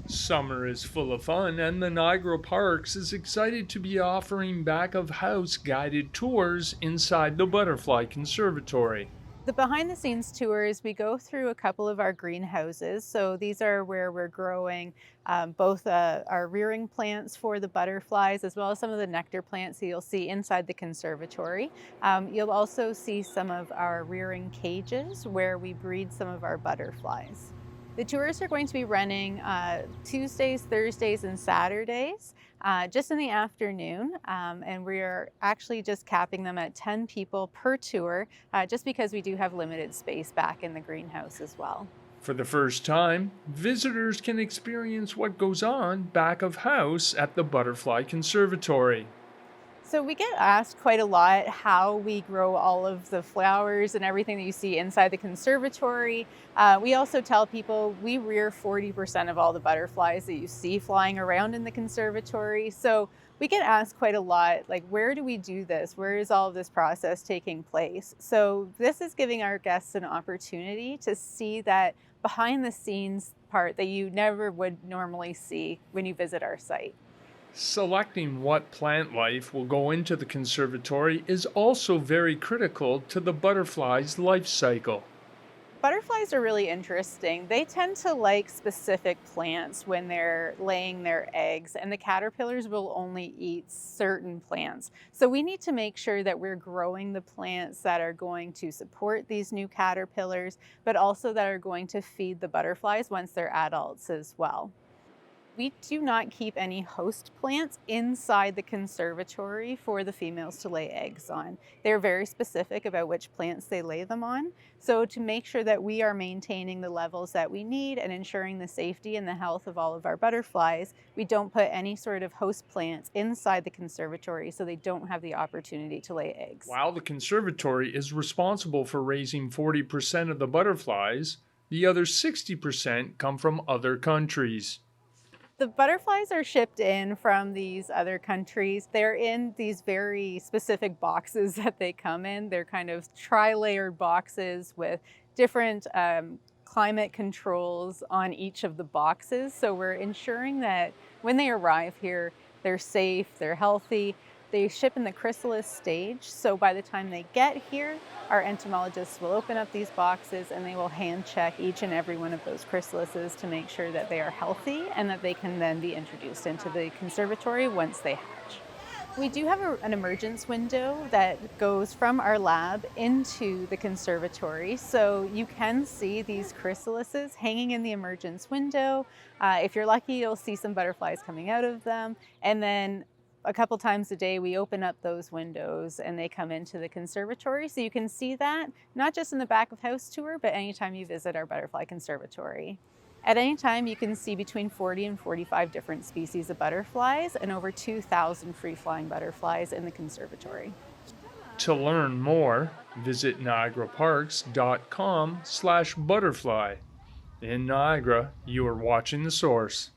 Summer is full of fun, and the Niagara Parks is excited to be offering back of house guided tours inside the Butterfly Conservatory. The behind the scenes tours, we go through a couple of our greenhouses. So these are where we're growing both our rearing plants for the butterflies as well as some of the nectar plants that you'll see inside the conservatory. You'll also see some of our rearing cages where we breed some of our butterflies. The tours are going to be running Tuesdays, Thursdays, and Saturdays, just in the afternoon. And we are actually just capping them at 10 people per tour, just because we do have limited space back in the greenhouse as well. For the first time, visitors can experience what goes on back of house at the Butterfly Conservatory. So we get asked quite a lot how we grow all of the flowers and everything that you see inside the conservatory. We also tell people we rear 40% of all the butterflies that you see flying around in the conservatory. So we get asked quite a lot, like, where do we do this? Where is all of this process taking place? So this is giving our guests an opportunity to see that behind the scenes part that you never would normally see when you visit our site. Selecting what plant life will go into the conservatory is also very critical to the butterfly's life cycle. Butterflies are really interesting. They tend to like specific plants when they're laying their eggs, and the caterpillars will only eat certain plants. So we need to make sure that we're growing the plants that are going to support these new caterpillars, but also that are going to feed the butterflies once they're adults as well. We do not keep any host plants inside the conservatory for the females to lay eggs on. They're very specific about which plants they lay them on. So to make sure that we are maintaining the levels that we need and ensuring the safety and the health of all of our butterflies, we don't put any sort of host plants inside the conservatory so they don't have the opportunity to lay eggs. While the conservatory is responsible for raising 40% of the butterflies, the other 60% come from other countries. The butterflies are shipped in from these other countries. They're in these very specific boxes that they come in. They're kind of tri-layered boxes with different climate controls on each of the boxes. So we're ensuring that when they arrive here, they're safe, they're healthy. They ship in the chrysalis stage. So by the time they get here, our entomologists will open up these boxes and they will hand check each and every one of those chrysalises to make sure that they are healthy and that they can then be introduced into the conservatory once they hatch. We do have an emergence window that goes from our lab into the conservatory. So you can see these chrysalises hanging in the emergence window. If you're lucky, you'll see some butterflies coming out of them. And then a couple times a day, we open up those windows and they come into the conservatory. So you can see that not just in the back of house tour, but anytime you visit our butterfly conservatory. At any time, you can see between 40 and 45 different species of butterflies and over 2,000 free-flying butterflies in the conservatory. To learn more, visit niagaraparks.com/butterfly. In Niagara, you are watching the source.